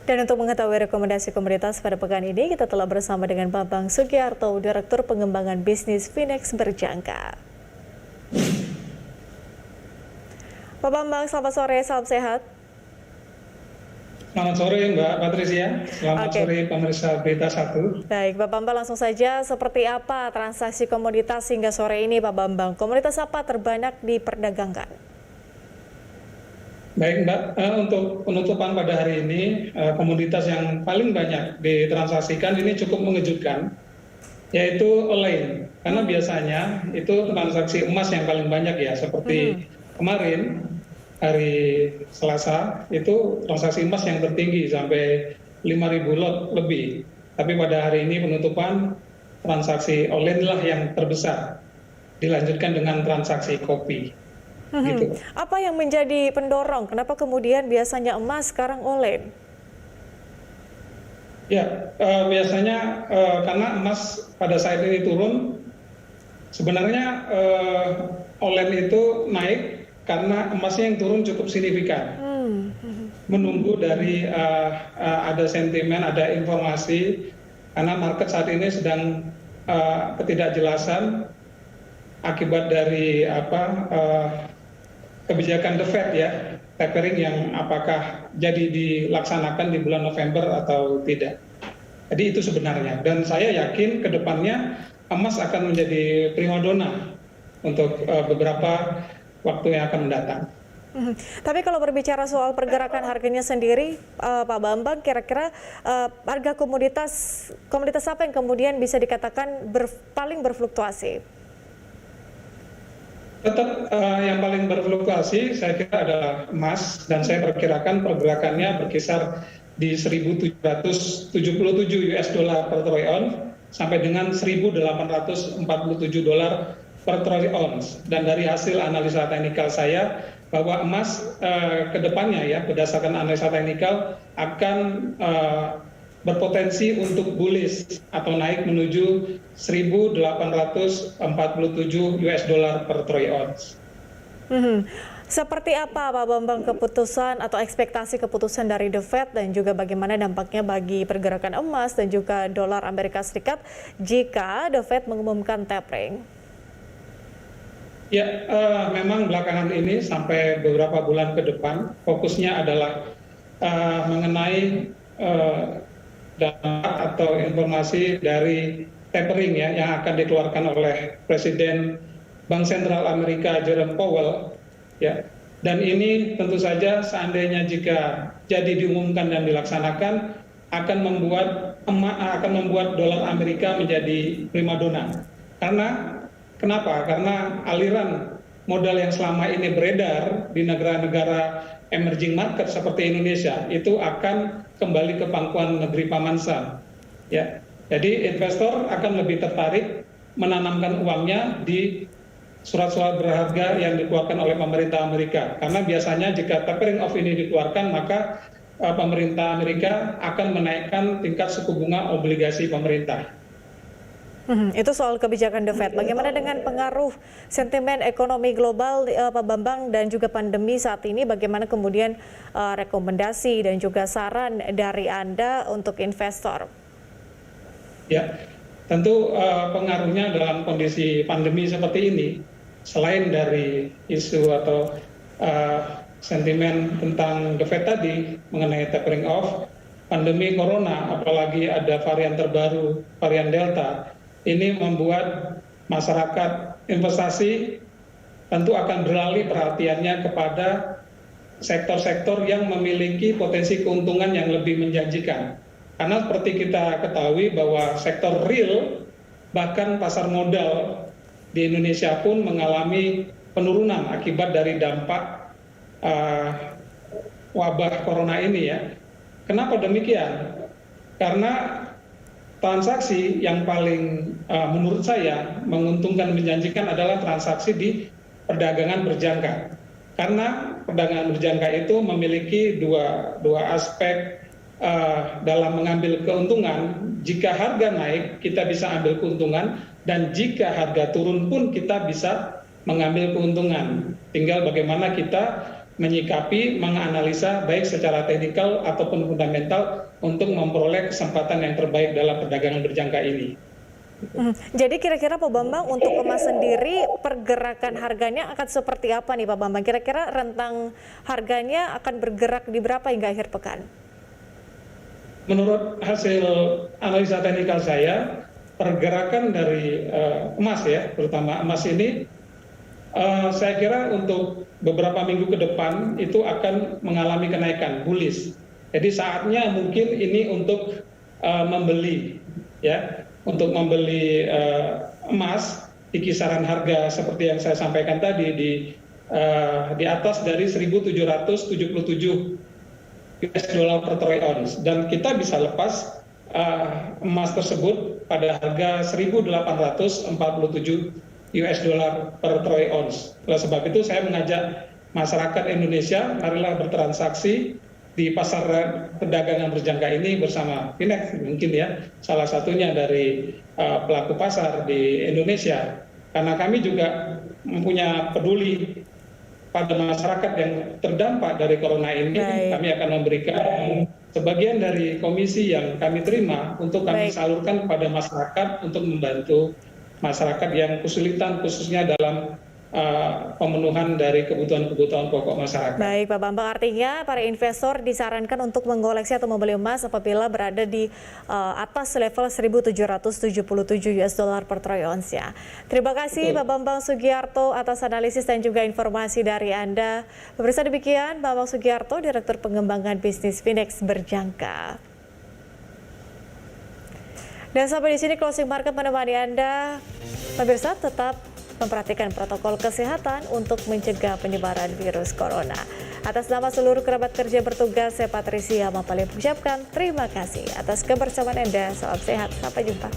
Dan untuk mengetahui rekomendasi komoditas pada pekan ini, kita telah bersama dengan Bambang Sugiarto, Direktur Pengembangan Bisnis Finex Berjangka. Pak Bambang, selamat sore, salam sehat. Selamat sore Mbak Patricia, selamat sore pemirsa Berita 1. Baik, Pak Bambang, langsung saja, seperti apa transaksi komoditas hingga sore ini Pak Bambang? Komoditas apa terbanyak diperdagangkan? Baik Mbak, untuk penutupan pada hari ini, komoditas yang paling banyak ditransaksikan ini cukup mengejutkan, yaitu olain. Karena biasanya itu transaksi emas yang paling banyak ya, seperti kemarin, hari Selasa, itu transaksi emas yang tertinggi sampai 5.000 lot lebih. Tapi pada hari ini penutupan, transaksi olain lah yang terbesar, dilanjutkan dengan transaksi kopi. Gitu. Apa yang menjadi pendorong? Kenapa kemudian biasanya emas sekarang olain? Ya, biasanya karena emas pada saat ini turun, sebenarnya olain itu naik karena emasnya yang turun cukup signifikan. Menunggu dari ada sentimen, ada informasi, karena market saat ini sedang ketidakjelasan akibat dari kebijakan The Fed ya, tapering yang apakah jadi dilaksanakan di bulan November atau tidak. Jadi itu sebenarnya, dan saya yakin ke depannya emas akan menjadi primadona untuk beberapa waktu yang akan mendatang. Tapi kalau berbicara soal pergerakan harganya sendiri, Pak Bambang, kira-kira harga komoditas apa yang kemudian bisa dikatakan paling berfluktuasi? Tetap yang paling berfluktuasi saya kira adalah emas, dan saya perkirakan pergerakannya berkisar di 1.777 US dollar per troy ounce sampai dengan 1.847 dolar per troy ounce. Dan dari hasil analisa teknikal saya bahwa emas ke depannya ya, berdasarkan analisa teknikal akan berpotensi untuk bullish atau naik menuju 1.847 US dollar per troy ounce. Seperti apa Pak Bambang keputusan atau ekspektasi keputusan dari The Fed dan juga bagaimana dampaknya bagi pergerakan emas dan juga dolar Amerika Serikat jika The Fed mengumumkan tapering? Ya, memang belakangan ini sampai beberapa bulan ke depan fokusnya adalah mengenai dampak atau informasi dari tapering ya yang akan dikeluarkan oleh Presiden Bank Sentral Amerika Jerome Powell ya. Dan ini tentu saja seandainya jika jadi diumumkan dan dilaksanakan akan membuat dolar Amerika menjadi primadona. Kenapa? Karena aliran modal yang selama ini beredar di negara-negara emerging market seperti Indonesia itu akan kembali ke pangkuan negeri Paman Sam. Ya, jadi investor akan lebih tertarik menanamkan uangnya di surat-surat berharga yang dikeluarkan oleh pemerintah Amerika. Karena biasanya jika tapering off ini dikeluarkan, maka pemerintah Amerika akan menaikkan tingkat suku bunga obligasi pemerintah. Itu soal kebijakan The Fed. Bagaimana dengan pengaruh sentimen ekonomi global, Pak Bambang, dan juga pandemi saat ini? Bagaimana kemudian rekomendasi dan juga saran dari Anda untuk investor? Ya, tentu pengaruhnya dalam kondisi pandemi seperti ini, selain dari isu atau sentimen tentang The Fed tadi mengenai tapering off, pandemi corona, apalagi ada varian terbaru, varian Delta, ini membuat masyarakat investasi tentu akan beralih perhatiannya kepada sektor-sektor yang memiliki potensi keuntungan yang lebih menjanjikan. Karena seperti kita ketahui bahwa sektor real, bahkan pasar modal di Indonesia pun mengalami penurunan akibat dari dampak wabah corona ini ya. Kenapa demikian? Karena transaksi yang paling menurut saya menguntungkan, menjanjikan adalah transaksi di perdagangan berjangka. Karena perdagangan berjangka itu memiliki dua aspek dalam mengambil keuntungan. Jika harga naik, kita bisa ambil keuntungan, dan jika harga turun pun kita bisa mengambil keuntungan. Tinggal bagaimana kita menyikapi, menganalisa baik secara teknikal ataupun fundamental untuk memperoleh kesempatan yang terbaik dalam perdagangan berjangka ini. Jadi kira-kira Pak Bambang untuk emas sendiri pergerakan harganya akan seperti apa nih Pak Bambang? Kira-kira rentang harganya akan bergerak di berapa hingga akhir pekan? Menurut hasil analisa teknikal saya, pergerakan dari emas ya, terutama emas ini, saya kira untuk beberapa minggu ke depan itu akan mengalami kenaikan bullish. Jadi saatnya mungkin ini untuk membeli, ya, untuk membeli emas di kisaran harga seperti yang saya sampaikan tadi di atas dari 1.777 US dollar per troy ounce, dan kita bisa lepas emas tersebut pada harga 1.847 US dollar per troy ounce. Oleh sebab itu saya mengajak masyarakat Indonesia, marilah bertransaksi di pasar perdagangan berjangka ini bersama Finex, mungkin ya salah satunya dari pelaku pasar di Indonesia, karena kami juga mempunyai peduli pada masyarakat yang terdampak dari corona ini. Kami akan memberikan sebagian dari komisi yang kami terima untuk kami salurkan kepada masyarakat untuk membantu masyarakat yang kesulitan khususnya dalam pemenuhan dari kebutuhan-kebutuhan pokok masyarakat. Baik Pak Bambang, artinya para investor disarankan untuk mengoleksi atau membeli emas apabila berada di atas level 1.777 US dollar per troy ounce ya. Terima kasih Pak Bambang Sugiarto atas analisis dan juga informasi dari Anda. Pemirsa, demikian Bambang Sugiarto, Direktur Pengembangan Bisnis Finex Berjangka. Dan sampai di sini closing market menemani Anda. Pemirsa, tetap memperhatikan protokol kesehatan untuk mencegah penyebaran virus corona. Atas nama seluruh kerabat kerja bertugas, saya Patricia Mapale mengucapkan terima kasih atas kebersamaan Anda. Salam sehat, sampai jumpa.